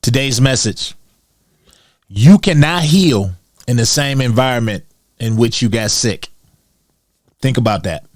Today's message: you cannot heal in the same environment in which you got sick. Think about that.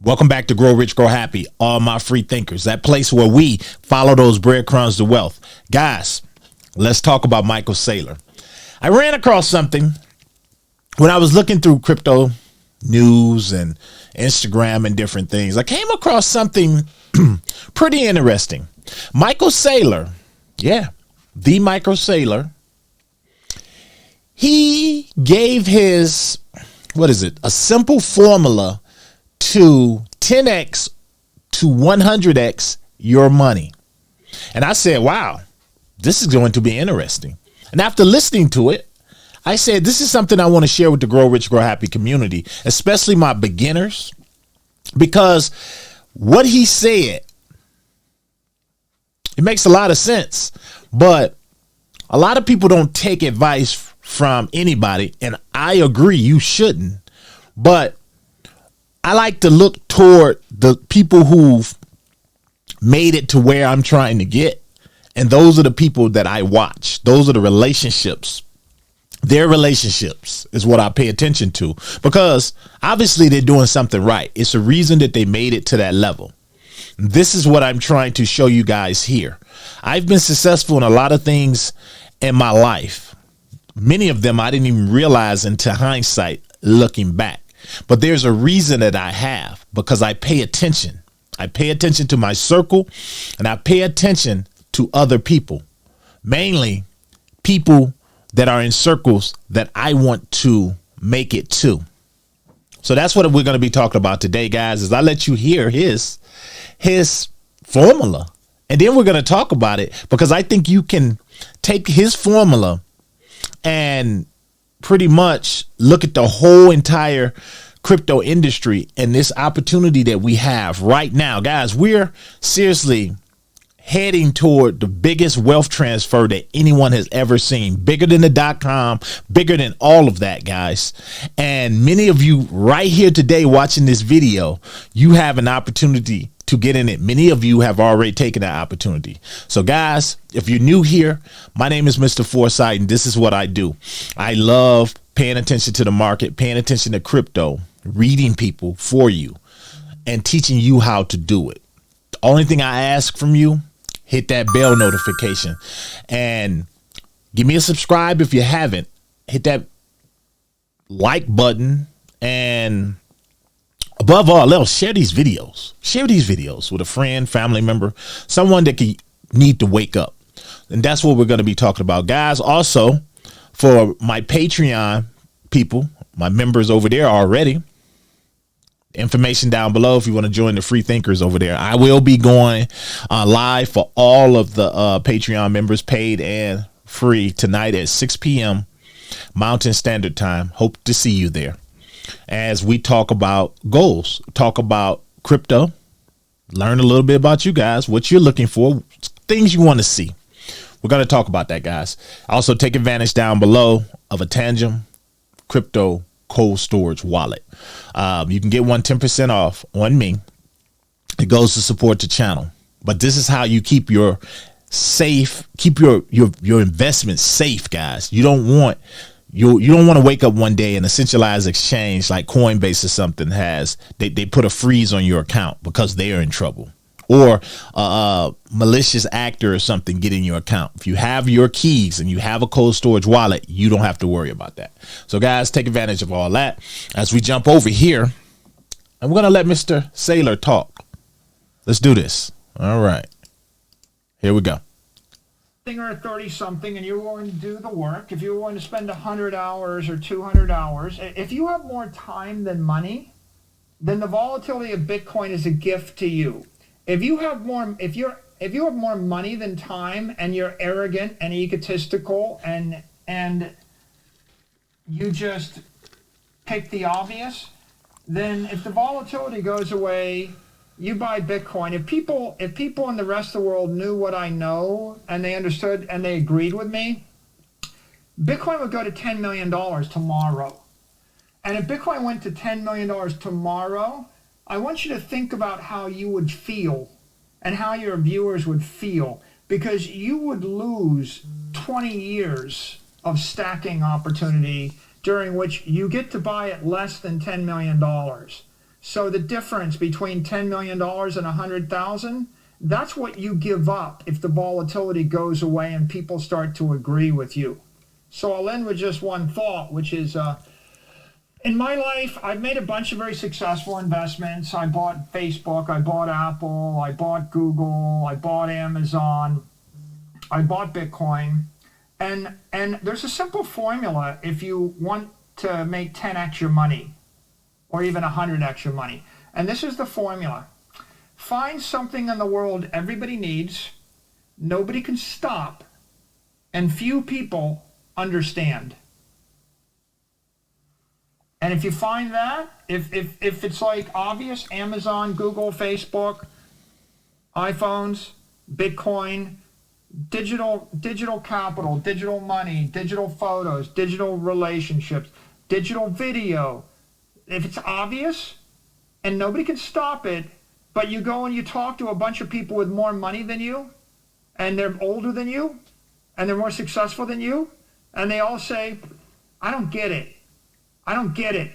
Welcome back to Grow Rich, Grow Happy, all my free thinkers, that place where we follow those breadcrumbs to wealth. Guys, let's talk about Michael Saylor. I ran across something when I was looking through crypto news and Instagram and different things. I came across something pretty interesting. Michael Saylor, the Michael Saylor, he gave his, a simple formula to 10X to 100X your money. And I said, wow, this is going to be interesting. And after listening to it, I said, this is something I want to share with the Grow Rich, Grow Happy community, especially my beginners, because what he said, it makes a lot of sense, but a lot of people don't take advice from anybody. And I agree, you shouldn't. But I like to look toward the people who've made it to where I'm trying to get. And those are the people that I watch. Those are the relationships. Their relationships is what I pay attention to, because obviously they're doing something right. It's a reason that they made it to that level. This is what I'm trying to show you guys here. I've been successful in a lot of things in my life. Many of them I didn't even realize until hindsight, looking back. But there's a reason that I have, because I pay attention. I pay attention to my circle, and I pay attention to other people, mainly people that are in circles that I want to make it to. So that's what we're going to be talking about today, guys, is I let you hear his formula. And then we're going to talk about it, because I think you can take his formula and pretty much look at the whole entire crypto industry and this opportunity that we have right now. Guys, we're seriously heading toward the biggest wealth transfer that anyone has ever seen, bigger than the .com, bigger than all of that, guys. And many of you right here today watching this video, you have an opportunity to get in it. Many of you have already taken that opportunity. So guys, if you're new here, my name is Mr. Foresight, and this is what I do. I love paying attention to the market, paying attention to crypto, reading people for you, and teaching you how to do it. The only thing I ask from you, hit that bell notification and give me a subscribe if you haven't. Hit that like button, and above all else, share these videos. Share these videos with a friend, family member, someone that could need to wake up. And that's what we're going to be talking about, guys. Also, for my Patreon people, my members over there already, information down below if you want to join the free thinkers over there. I will be going live for all of the Patreon members, paid and free, tonight at 6 p.m. Mountain Standard Time. Hope to see you there as we talk about goals, talk about crypto, learn a little bit about you guys, what you're looking for, things you want to see. We're going to talk about that, guys. Also, take advantage down below of a Tangem crypto cold storage wallet. You can get 10% off on me. It goes to support the channel. But this is how you keep your investments safe, guys. You don't want to wake up one day and a centralized exchange like Coinbase or something they put a freeze on your account because they are in trouble, or a malicious actor or something get in your account. If you have your keys and you have a cold storage wallet, you don't have to worry about that. So guys, take advantage of all that as we jump over here, and we're going to let Mr. Saylor talk. Let's do this. All right, here we go. Or 30 something, and you're willing to do the work, if you're willing to spend 100 hours or 200 hours, if you have more time than money, then the volatility of Bitcoin is a gift to you. If you have more, if you have more money than time, and you're arrogant and egotistical, and you just pick the obvious, then if the volatility goes away, you buy Bitcoin. If people in the rest of the world knew what I know, and they understood and they agreed with me, Bitcoin would go to $10 million tomorrow. And if Bitcoin went to $10 million tomorrow, I want you to think about how you would feel and how your viewers would feel. because you would lose 20 years of stacking opportunity during which you get to buy at less than $10 million. So the difference between $10 million and 100,000, that's what you give up if the volatility goes away and people start to agree with you. So I'll end with just one thought, which is, in my life, I've made a bunch of very successful investments. I bought Facebook, I bought Apple, I bought Google, I bought Amazon, I bought Bitcoin. And there's a simple formula if you want to make 10x your money or even 100x your money. And this is the formula. Find something in the world everybody needs, nobody can stop, and few people understand. And if you find that, if it's like obvious, Amazon, Google, Facebook, iPhones, Bitcoin, digital capital, digital money, digital photos, digital relationships, digital video, if it's obvious and nobody can stop it, but you go and you talk to a bunch of people with more money than you, and they're older than you, and they're more successful than you, and they all say, I don't get it. I don't get it.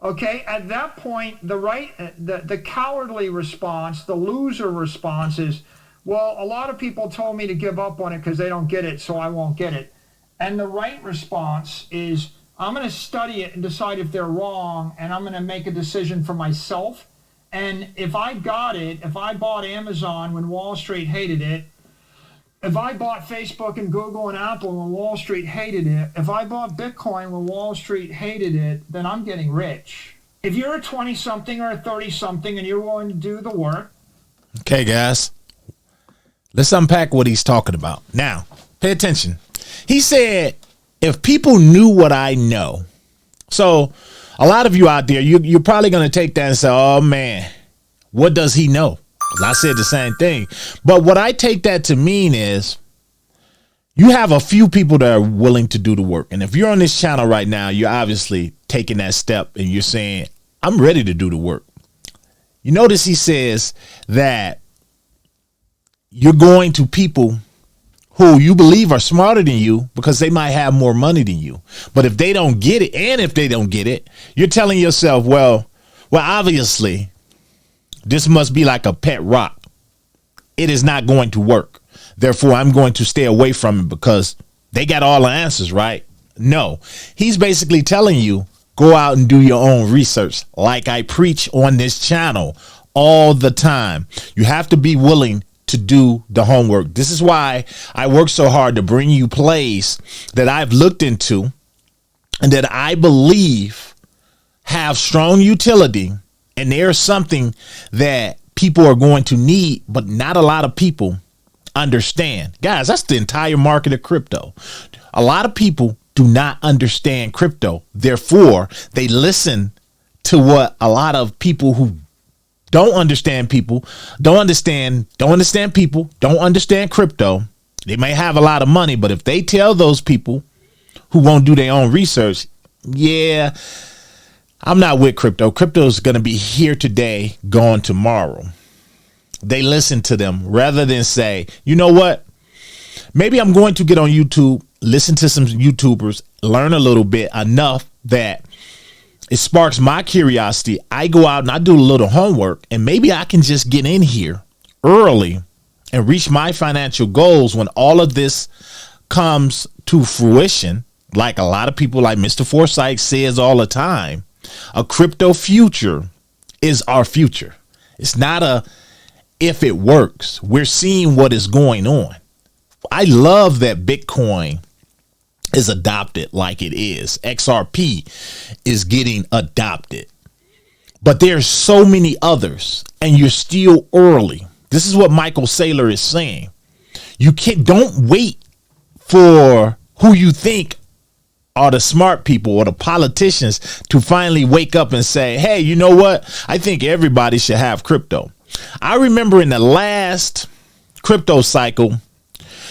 Okay, at that point, the cowardly response, the loser response is, well, a lot of people told me to give up on it because they don't get it, so I won't get it. And the right response is, I'm going to study it and decide if they're wrong, and I'm going to make a decision for myself. And if I got it, if I bought Amazon when Wall Street hated it, if I bought Facebook and Google and Apple when Wall Street hated it, if I bought Bitcoin when Wall Street hated it, then I'm getting rich. If you're a 20-something or a 30-something and you're willing to do the work. Okay, guys, let's unpack what he's talking about. Now, pay attention. He said, if people knew what I know. So a lot of you out there, you're probably going to take that and say, oh, man, what does he know? I said the same thing. But what I take that to mean is you have a few people that are willing to do the work. And if you're on this channel right now, you're obviously taking that step and you're saying, I'm ready to do the work. You notice he says that you're going to people who you believe are smarter than you because they might have more money than you. But if they don't get it, and if they don't get it, you're telling yourself, well, obviously, this must be like a pet rock. It is not going to work. Therefore, I'm going to stay away from it because they got all the answers, right? No, he's basically telling you, go out and do your own research. Like I preach on this channel all the time. You have to be willing to do the homework. This is why I work so hard to bring you plays that I've looked into and that I believe have strong utility. And there's something that people are going to need, but not a lot of people understand. Guys, that's the entire market of crypto. A lot of people do not understand crypto. Therefore, they listen to what a lot of people who don't understand crypto. They may have a lot of money, but if they tell those people who won't do their own research, yeah, I'm not with crypto. Crypto is going to be here today, gone tomorrow. They listen to them rather than say, you know what? Maybe I'm going to get on YouTube, listen to some YouTubers, learn a little bit enough that it sparks my curiosity. I go out and I do a little homework, and maybe I can just get in here early and reach my financial goals when all of this comes to fruition. Like a lot of people, like Mr. Foresight says all the time, a crypto future is our future. It's not a if it works. We're seeing what is going on. I love that Bitcoin is adopted like it is. XRP is getting adopted. But there's so many others, and you're still early. This is what Michael Saylor is saying. Don't wait for who you think are the smart people or the politicians to finally wake up and say, hey, you know what? I think everybody should have crypto. I remember in the last crypto cycle,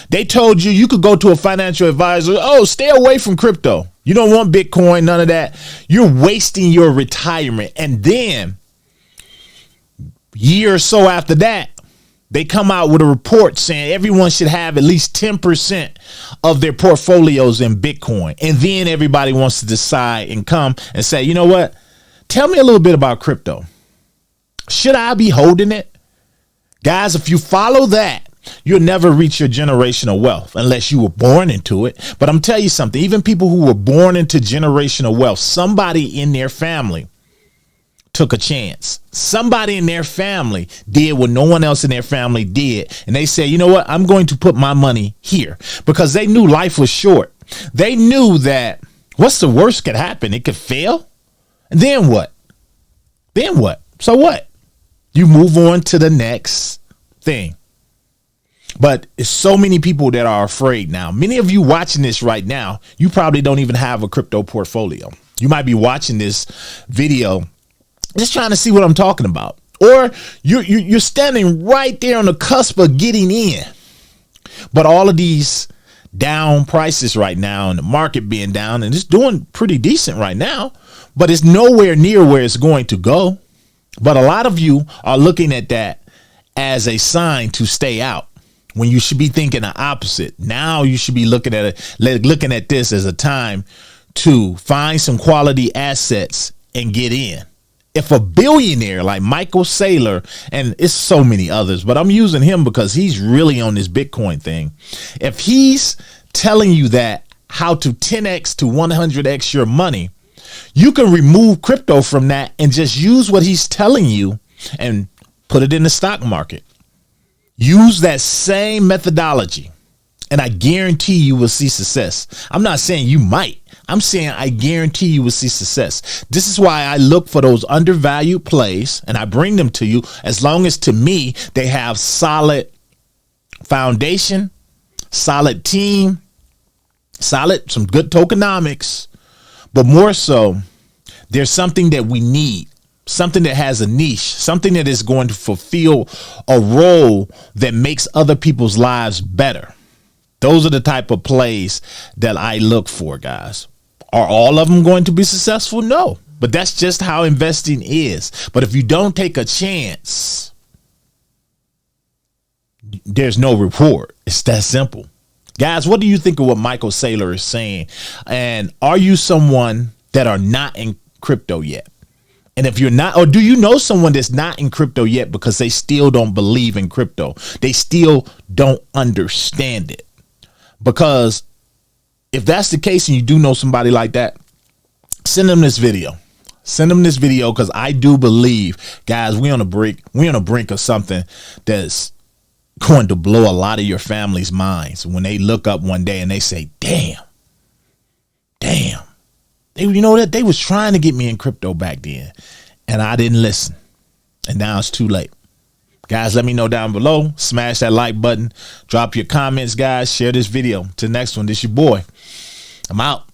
they told you could go to a financial advisor. Oh, stay away from crypto. You don't want Bitcoin, none of that. You're wasting your retirement. And then year or so after that, They come out with a report saying everyone should have at least 10% of their portfolios in Bitcoin. And then everybody wants to decide and come and say, you know what? Tell me a little bit about crypto. Should I be holding it? Guys, if you follow that, you'll never reach your generational wealth unless you were born into it. But I'm telling you something, even people who were born into generational wealth, somebody in their family took a chance. Somebody in their family did what no one else in their family did. And they said, you know what? I'm going to put my money here, because they knew life was short. They knew that what's the worst could happen? It could fail. And then what? Then what? So what? You move on to the next thing. But it's so many people that are afraid now. Many of you watching this right now, you probably don't even have a crypto portfolio. You might be watching this video just trying to see what I'm talking about. Or you're standing right there on the cusp of getting in. But all of these down prices right now and the market being down, and it's doing pretty decent right now, but it's nowhere near where it's going to go. But a lot of you are looking at that as a sign to stay out, when you should be thinking the opposite. Now you should be looking at it, looking at this as a time to find some quality assets and get in. If a billionaire like Michael Saylor, and it's so many others, but I'm using him because he's really on this Bitcoin thing. If he's telling you that how to 10x to 100x your money, you can remove crypto from that and just use what he's telling you and put it in the stock market. Use that same methodology, and I guarantee you will see success. I'm not saying you might. I'm saying I guarantee you will see success. This is why I look for those undervalued plays, and I bring them to you as long as, to me, they have solid foundation, solid team, some good tokenomics, but more so, there's something that we need. Something that has a niche, something that is going to fulfill a role that makes other people's lives better. Those are the type of plays that I look for, guys. Are all of them going to be successful? No, but that's just how investing is. But if you don't take a chance, there's no reward. It's that simple. Guys, what do you think of what Michael Saylor is saying? And are you someone that are not in crypto yet? And if you're not, or do you know someone that's not in crypto yet because they still don't believe in crypto? They still don't understand it. Because if that's the case and you do know somebody like that, send them this video. Send them this video, because I do believe, guys, we're on the brink of something that's going to blow a lot of your family's minds when they look up one day and they say, damn. You know that they was trying to get me in crypto back then, and I didn't listen. And now it's too late. Guys, let me know down below. Smash that like button. Drop your comments, guys. Share this video. Till next one, this your boy. I'm out.